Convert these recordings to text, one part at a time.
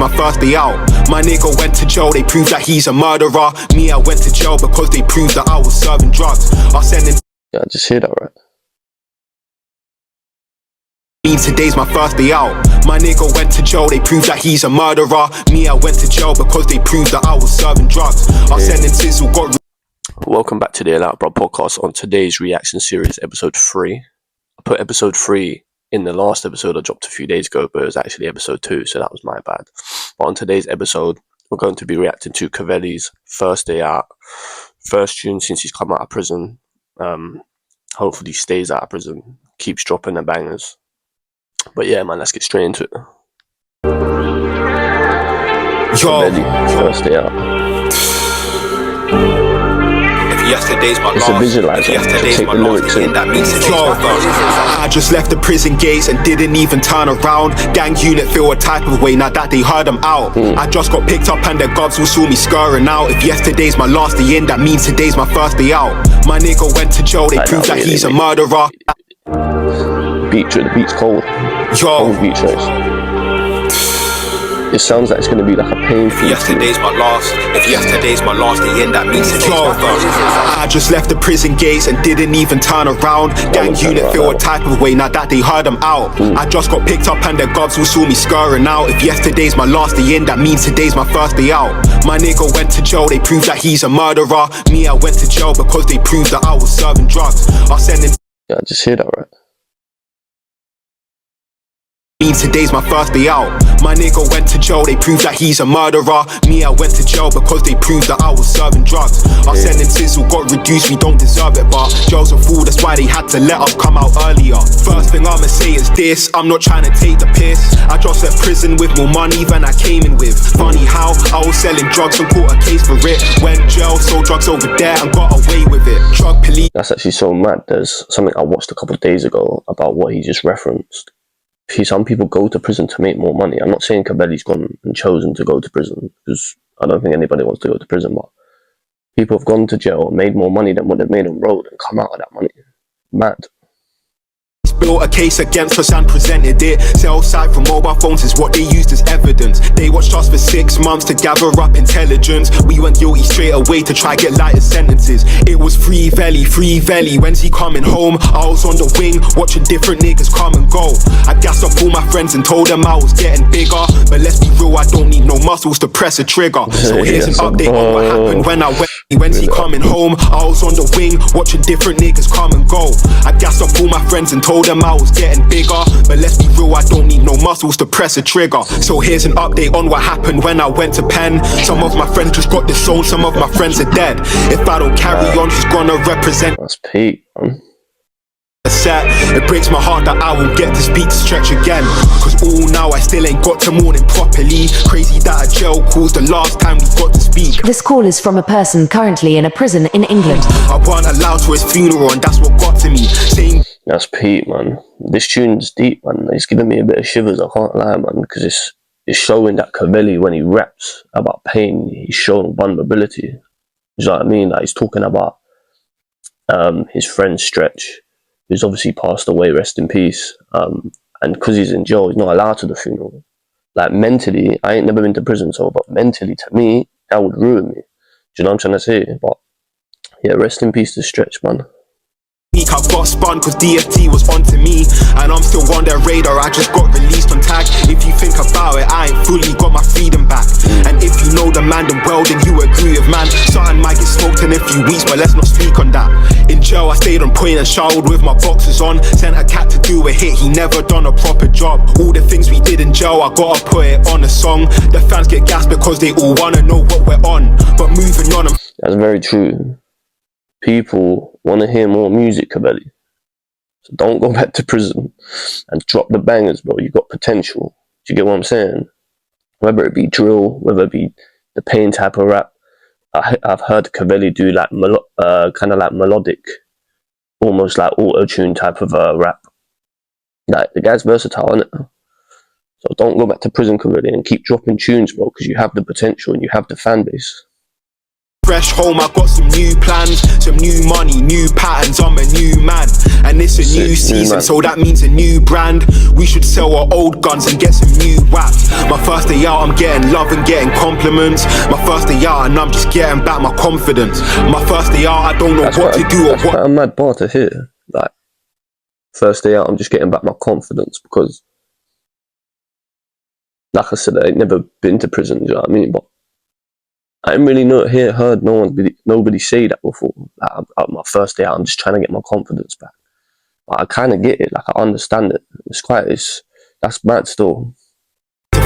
My first day out, my nigga went to jail, they proved that he's a murderer. Me, I went to jail because they proved that I was serving drugs. I sending. Yeah, I just hear that right. Today's my first day out. My nigga went to jail, they proved that he's a murderer. Me, I went to jail because they proved that I was serving drugs. I sending Tizzle got. Welcome back to the Allow Bro podcast. On today's reaction series, episode 3. I put episode 3 in the last episode I dropped a few days ago, but it was actually episode 2, so that was my bad. But on today's episode, we're going to be reacting to Kavelly's first day out, first tune since he's come out of prison. Hopefully stays out of prison, keeps dropping the bangers. But yeah, man, let's get straight into it. Kavelly, first day out. Yesterday's my it's last. A visualizer. Yesterday's my lyrics in. That means I just left the prison gates and didn't even turn around. Gang unit feel a type of way now that they heard them out. I just got picked up and the gobs all saw me scurrying out. If yesterday's my last day in, that means today's my first day out. My nigga went to jail, they proved that he's a murderer. The beat's cold. Cold beat choice. It sounds like it's gonna be like a painful. Yesterday's my last. If yesterday's my last day in, that means today's my first. I just left the prison gates and didn't even turn around. Gang unit feel a type of way now that they heard them out. I just got picked up and the gobs all saw me scurrying out. If yesterday's my last day in, that means today's my first day out. My nigga went to jail, they proved that he's a murderer. Me, I went to jail because they proved that I was serving drugs. I sending. Yeah, I just hear that right. Today's my first day out. My nigga went to jail, they proved that he's a murderer. Me, I went to jail because they proved that I was serving drugs. Our sentence got reduced, we don't deserve it, but jail's a fool, that's why they had to let us come out earlier. First thing I'ma say is this, I'm not trying to take the piss. I just left prison with more money than I came in with. Funny how I was selling drugs and caught a case for it. Went jail, sold drugs over there and got away with it. Drug police. That's actually so mad. There's something I watched a couple of days ago about what he just referenced. Some people go to prison to make more money. I'm not saying Kavelly's gone and chosen to go to prison, because I don't think anybody wants to go to prison, but people have gone to jail, made more money than what they've made on road, and come out of that money. Mad. Built a case against us and presented it. Cell site from mobile phones is what they used as evidence. They watched us for 6 months to gather up intelligence. We went guilty straight away to try get lighter sentences. It was free Velly. When's he coming home? I was on the wing watching different niggas come and go. I gassed up all my friends and told them I was getting bigger. But let's be real, I don't need no muscles to press a trigger. So here's an update on what happened when I went. When's he coming home? I was on the wing watching different niggas come and go. I gassed up all my friends and told them I was getting bigger. But let's be real, I don't need no muscles to press a trigger. So here's an update on what happened when I went to pen. Some of my friends just got disowned, some of my friends are dead. If I don't carry on, who's gonna represent? That's Pete, man. It breaks my heart that I won't get to speak to Stretch again. Cause all now I still ain't got to mourn him properly. Crazy that a jail calls the last time we got to speak. This call is from a person currently in a prison in England. I weren't allowed to his funeral and that's what got to me. Saying that's Pete, man. This tune's deep, man. It's giving me a bit of shivers, I can't lie, man, because it's showing that Kavelly, when he raps about pain, he's showing vulnerability. You know what I mean? Like, he's talking about his friend Stretch, who's obviously passed away, rest in peace. And because he's in jail, he's not allowed to the funeral. Like, mentally, I ain't never been to prison, so, but mentally, to me, that would ruin me. Do you know what I'm trying to say? But yeah, rest in peace to Stretch, man. I got spun cause DFT was onto me, and I'm still on their radar. I just got released on tag. If you think about it, I ain't fully got my freedom back. And if you know the man then well, then you agree with man. Something might get smoked in a few weeks, but let's not speak on that. In jail I stayed on point and showered with my boxers on. Sent a cat to do a hit, he never done a proper job. All the things we did in jail, I gotta put it on a song. The fans get gassed because they all wanna know what we're on. But moving on. That's very true. People want to hear more music, Kavelly. So don't go back to prison and drop the bangers, bro. You got potential. Do you get what I'm saying? Whether it be drill, whether it be the pain type of rap. I've heard Kavelly do like kind of like melodic, almost like auto-tune type of rap. Like, the guy's versatile, isn't it? So don't go back to prison, Kavelly, and keep dropping tunes, bro, because you have the potential and you have the fan base. Fresh home, I got some new plans, some new money, new patterns, I'm a new man. And it's a new season, so that means a new brand. We should sell our old guns and get some new raps. My first day out, I'm getting love and getting compliments. My first day out, and I'm just getting back my confidence. My first day out, I don't know what to do or what. That's quite a mad bar to hear. Like, first day out, I'm just getting back my confidence, because, like I said, I ain't never been to prison, you know what I mean? But I ain't really heard nobody say that before. Like, my first day out, I'm just trying to get my confidence back. But I kind of get it. Like, I understand it. That's mad still.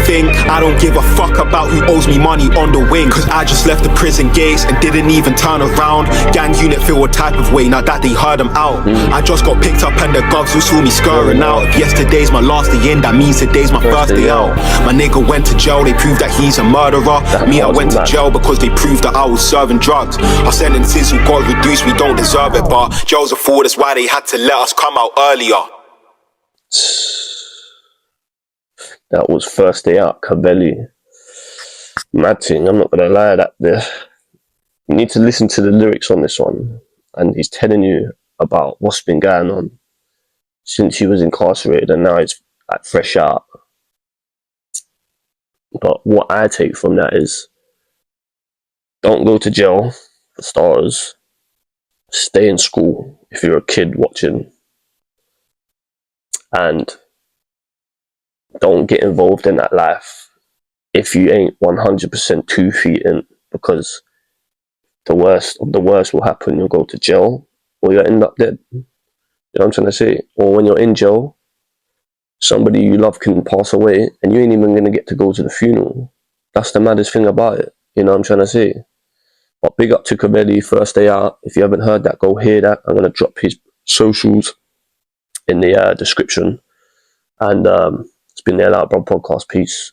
I don't give a fuck about who owes me money on the wing, cause I just left the prison gates and didn't even turn around. Gang unit feel a type of way now that they heard them out. I just got picked up and the govs who saw me scurrying out. If yesterday's my last day in, that means today's my first day out. My nigga went to jail, they proved that he's a murderer. Me, I went to jail because they proved that I was serving drugs. Our sentences who got reduced, we don't deserve it, but jail's a fool, that's why they had to let us come out earlier. That was first day out, Kavelly. Mad thing, I'm not gonna lie, you need to listen to the lyrics on this one, and he's telling you about what's been going on since he was incarcerated, and now he's like fresh out. But what I take from that is, don't go to jail for starters. Stay in school if you're a kid watching, and don't get involved in that life if you ain't 100% 2 feet in, because the worst of the worst will happen. You'll go to jail, or you'll end up dead. You know what I'm trying to say? Or when you're in jail, somebody you love can pass away, and you ain't even going to get to go to the funeral. That's the maddest thing about it. You know what I'm trying to say? But big up to Kavelly, first day out. If you haven't heard that, go hear that. I'm going to drop his socials in the description. And it's been the Out Bro podcast. Peace.